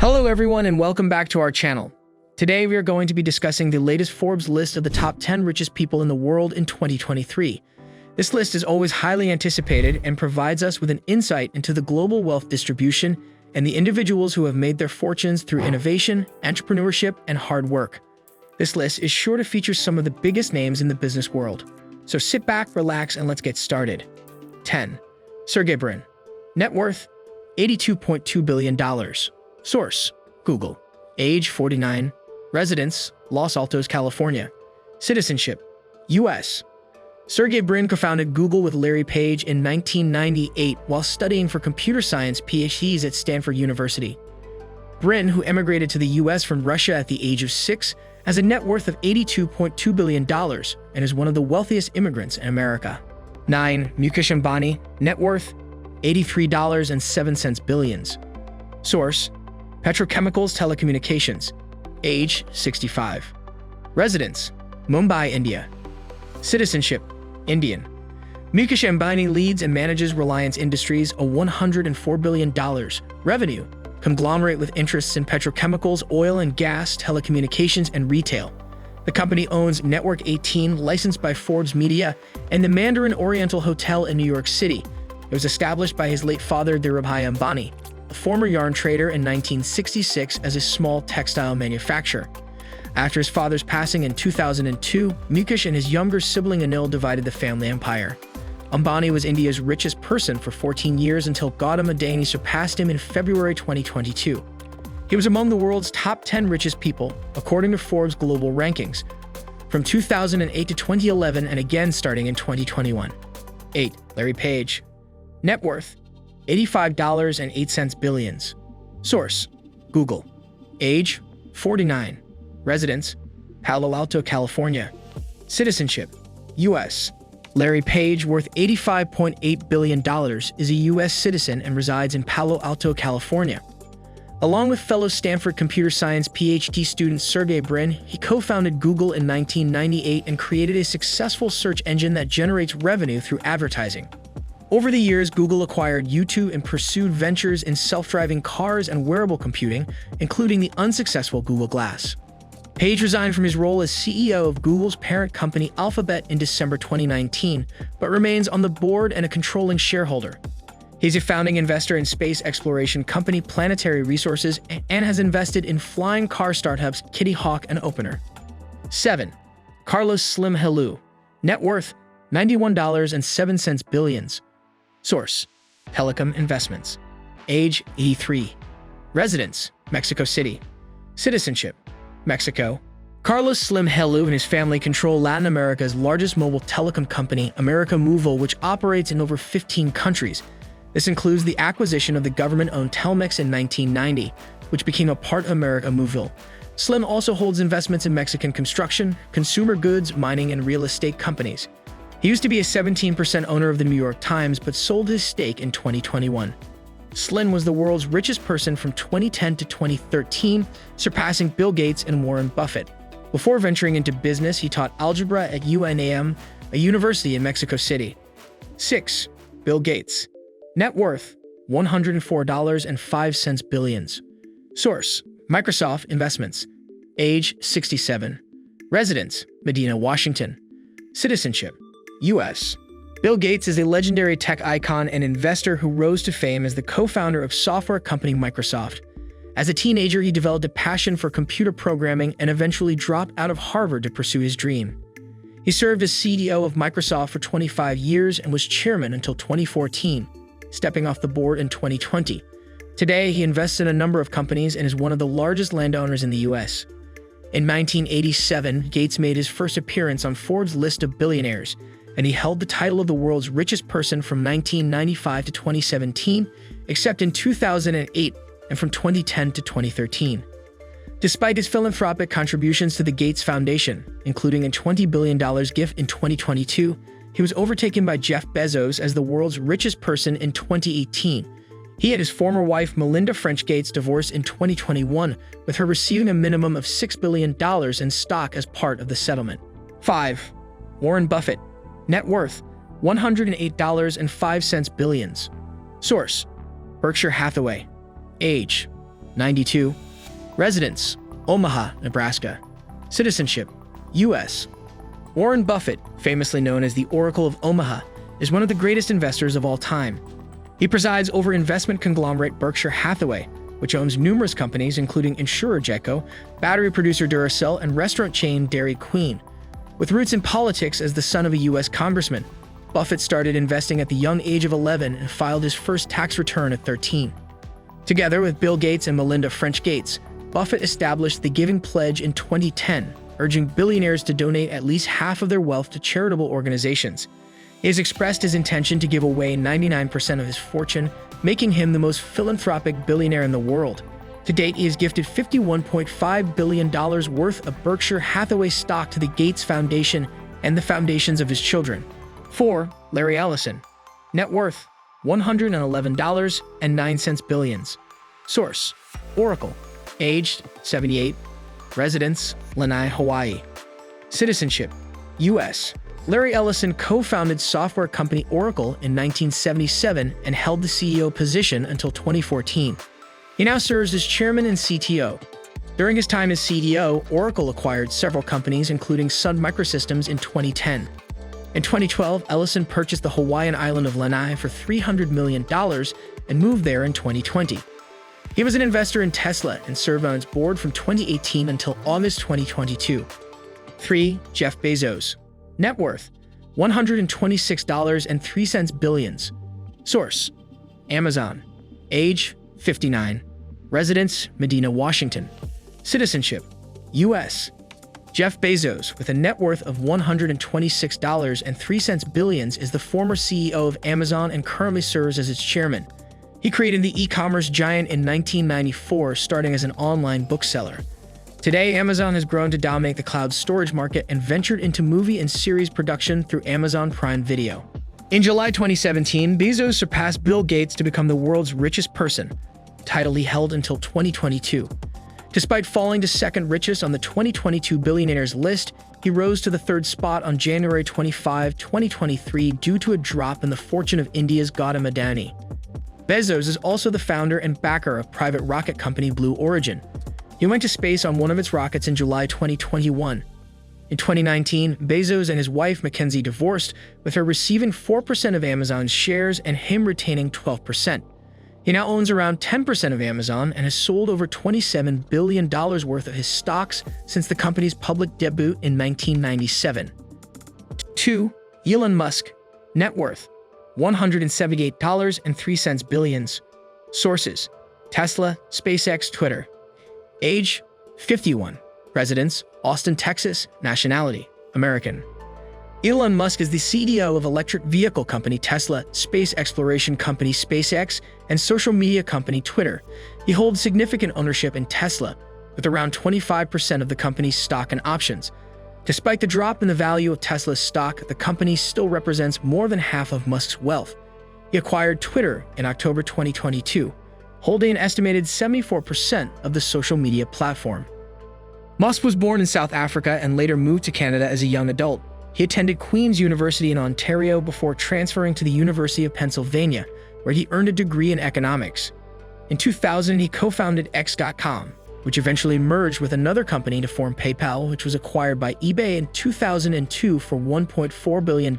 Hello everyone and welcome back to our channel. Today we are going to be discussing the latest Forbes list of the top 10 richest people in the world in 2023. This list is always highly anticipated and provides us with an insight into the global wealth distribution and the individuals who have made their fortunes through innovation, entrepreneurship, and hard work. This list is sure to feature some of the biggest names in the business world. So sit back, relax, and let's get started. 10. Sergey Brin. Net worth, $82.2 billion. Source, Google. Age, 49. Residence, Los Altos, California. Citizenship, U.S. Sergey Brin co-founded Google with Larry Page in 1998 while studying for computer science PhDs at Stanford University. Brin, who emigrated to the U.S. from Russia at the age of 6, has a net worth of $82.2 billion and is one of the wealthiest immigrants in America. 9. Mukesh Ambani. Net worth, $83.07 billions. Source, Petrochemicals Telecommunications. Age, 65. Residence, Mumbai, India. Citizenship, Indian. Mukesh Ambani leads and manages Reliance Industries, a $104 billion revenue conglomerate with interests in petrochemicals, oil and gas, telecommunications, and retail. The company owns Network 18, licensed by Forbes Media, and the Mandarin Oriental Hotel in New York City. It was established by his late father, Dhirubhai Ambani, a former yarn trader, in 1966 as a small textile manufacturer. After his father's passing in 2002, Mukesh and his younger sibling Anil divided the family empire. Ambani was India's richest person for 14 years until Gautam Adani surpassed him in February 2022. He was among the world's top 10 richest people, according to Forbes Global Rankings, from 2008 to 2011 and again starting in 2021. 8. Larry Page. Net worth, $85.08 billions. Source, Google. Age, 49. Residence, Palo Alto, California. Citizenship, U.S. Larry Page, worth $85.8 billion, is a U.S. citizen and resides in Palo Alto, California. Along with fellow Stanford computer science PhD student Sergey Brin, he co-founded Google in 1998 and created a successful search engine that generates revenue through advertising. Over the years, Google acquired YouTube and pursued ventures in self-driving cars and wearable computing, including the unsuccessful Google Glass. Page resigned from his role as CEO of Google's parent company Alphabet in December 2019, but remains on the board and a controlling shareholder. He's a founding investor in space exploration company Planetary Resources and has invested in flying car startups Kitty Hawk and Opener. 7. Carlos Slim Helú. Net worth, $91.07 billions. Source, Telecom Investments. Age, 83. Residence, Mexico City. Citizenship, Mexico. Carlos Slim Helú and his family control Latin America's largest mobile telecom company, América Móvil, which operates in over 15 countries. This includes the acquisition of the government-owned Telmex in 1990, which became a part of América Móvil. Slim also holds investments in Mexican construction, consumer goods, mining, and real estate companies. He used to be a 17% owner of the New York Times, but sold his stake in 2021. Slim was the world's richest person from 2010 to 2013, surpassing Bill Gates and Warren Buffett. Before venturing into business, he taught algebra at UNAM, a university in Mexico City. 6. Bill Gates. Net worth, $104.05 billions. Source, Microsoft Investments. Age, 67. Residence, Medina, Washington. Citizenship, U.S. Bill Gates is a legendary tech icon and investor who rose to fame as the co-founder of software company Microsoft. As a teenager, he developed a passion for computer programming and eventually dropped out of Harvard to pursue his dream. He served as CEO of Microsoft for 25 years and was chairman until 2014, stepping off the board in 2020. Today, he invests in a number of companies and is one of the largest landowners in the U.S. In 1987, Gates made his first appearance on Forbes' list of billionaires, and he held the title of the world's richest person from 1995 to 2017, except in 2008 and from 2010 to 2013. Despite his philanthropic contributions to the Gates Foundation, including a $20 billion gift in 2022, he was overtaken by Jeff Bezos as the world's richest person in 2018. He and his former wife Melinda French Gates divorced in 2021, with her receiving a minimum of $6 billion in stock as part of the settlement. 5. Warren Buffett. Net worth, $108.05 billions. Source, Berkshire Hathaway. Age, 92. Residence: Omaha, Nebraska. Citizenship: U.S. Warren Buffett, famously known as the Oracle of Omaha, is one of the greatest investors of all time. He presides over investment conglomerate Berkshire Hathaway, which owns numerous companies including insurer Geico, battery producer Duracell, and restaurant chain Dairy Queen. With roots in politics as the son of a U.S. congressman, Buffett started investing at the young age of 11 and filed his first tax return at 13. Together with Bill Gates and Melinda French Gates, Buffett established the Giving Pledge in 2010, urging billionaires to donate at least half of their wealth to charitable organizations. He has expressed his intention to give away 99% of his fortune, making him the most philanthropic billionaire in the world. To date, he has gifted $51.5 billion worth of Berkshire Hathaway stock to the Gates Foundation and the foundations of his children. 4. Larry Ellison. Net worth: $111.09 billions. Source: Oracle. Age: 78. Residence: Lanai, Hawaii. Citizenship: U.S. Larry Ellison co-founded software company Oracle in 1977 and held the CEO position until 2014. He now serves as chairman and CTO. During his time as CTO, Oracle acquired several companies, including Sun Microsystems in 2010. In 2012, Ellison purchased the Hawaiian island of Lanai for $300 million and moved there in 2020. He was an investor in Tesla and served on its board from 2018 until August 2022. 3. Jeff Bezos. Net worth: $126.03 billions. Source: Amazon. Age: 59. Residence: Medina, Washington. Citizenship: U.S. Jeff Bezos, with a net worth of $126.03 billions, is the former CEO of Amazon and currently serves as its chairman. He created the e-commerce giant in 1994, starting as an online bookseller. Today, Amazon has grown to dominate the cloud storage market and ventured into movie and series production through Amazon Prime Video. In July 2017, Bezos surpassed Bill Gates to become the world's richest person, a title he held until 2022. Despite falling to second richest on the 2022 billionaires list, he rose to the third spot on January 25, 2023 due to a drop in the fortune of India's Gautam Adani. Bezos is also the founder and backer of private rocket company Blue Origin. He went to space on one of its rockets in July 2021. In 2019, Bezos and his wife Mackenzie divorced, with her receiving 4% of Amazon's shares and him retaining 12%. He now owns around 10% of Amazon and has sold over $27 billion worth of his stocks since the company's public debut in 1997. 2. Elon Musk. Net worth: $178.03 billions. Sources: Tesla, SpaceX, Twitter. Age: 51. Residence: Austin, Texas. Nationality: American. Elon Musk is the CEO of electric vehicle company Tesla, space exploration company SpaceX, and social media company Twitter. He holds significant ownership in Tesla, with around 25% of the company's stock and options. Despite the drop in the value of Tesla's stock, the company still represents more than half of Musk's wealth. He acquired Twitter in October 2022, holding an estimated 74% of the social media platform. Musk was born in South Africa and later moved to Canada as a young adult. He attended Queen's University in Ontario before transferring to the University of Pennsylvania, where he earned a degree in economics. In 2000, he co-founded X.com, which eventually merged with another company to form PayPal, which was acquired by eBay in 2002 for $1.4 billion.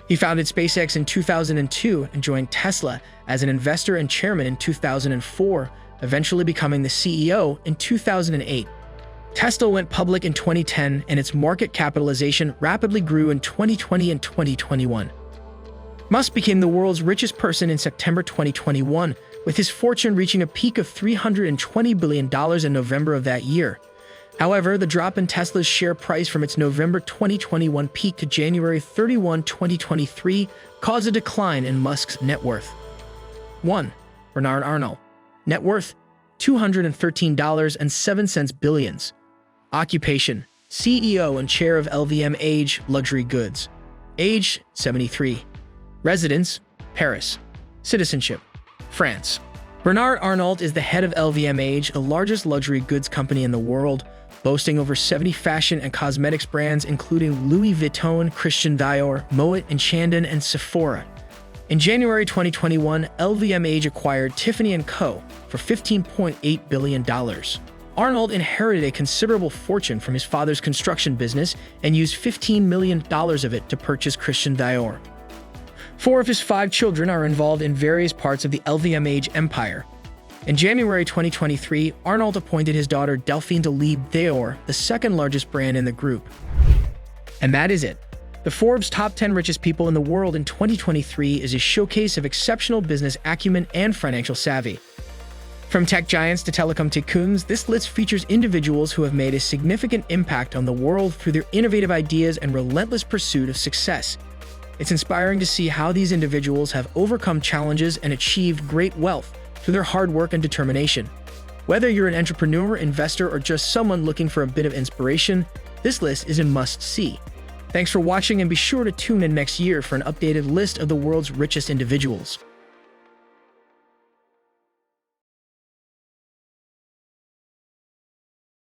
He founded SpaceX in 2002 and joined Tesla as an investor and chairman in 2004, eventually becoming the CEO in 2008. Tesla went public in 2010, and its market capitalization rapidly grew in 2020 and 2021. Musk became the world's richest person in September 2021, with his fortune reaching a peak of $320 billion in November of that year. However, the drop in Tesla's share price from its November 2021 peak to January 31, 2023 caused a decline in Musk's net worth. 1. Bernard Arnault. Net worth: $213.07 billions. Occupation: CEO and chair of LVMH Luxury Goods. Age: 73. Residence: Paris. Citizenship: France. Bernard Arnault is the head of LVMH, the largest luxury goods company in the world, boasting over 70 fashion and cosmetics brands including Louis Vuitton, Christian Dior, Moet and Chandon, and Sephora. In January 2021, LVMH acquired Tiffany & Co. for $15.8 billion. Arnold inherited a considerable fortune from his father's construction business and used $15 million of it to purchase Christian Dior. 4 of his 5 children are involved in various parts of the LVMH empire. In January 2023, Arnold appointed his daughter Delphine to lead Dior, the second largest brand in the group. And that is it. The Forbes Top 10 Richest People in the World in 2023 is a showcase of exceptional business acumen and financial savvy. From tech giants to telecom tycoons, this list features individuals who have made a significant impact on the world through their innovative ideas and relentless pursuit of success. It's inspiring to see how these individuals have overcome challenges and achieved great wealth through their hard work and determination. Whether you're an entrepreneur, investor, or just someone looking for a bit of inspiration, this list is a must-see. Thanks for watching, and be sure to tune in next year for an updated list of the world's richest individuals.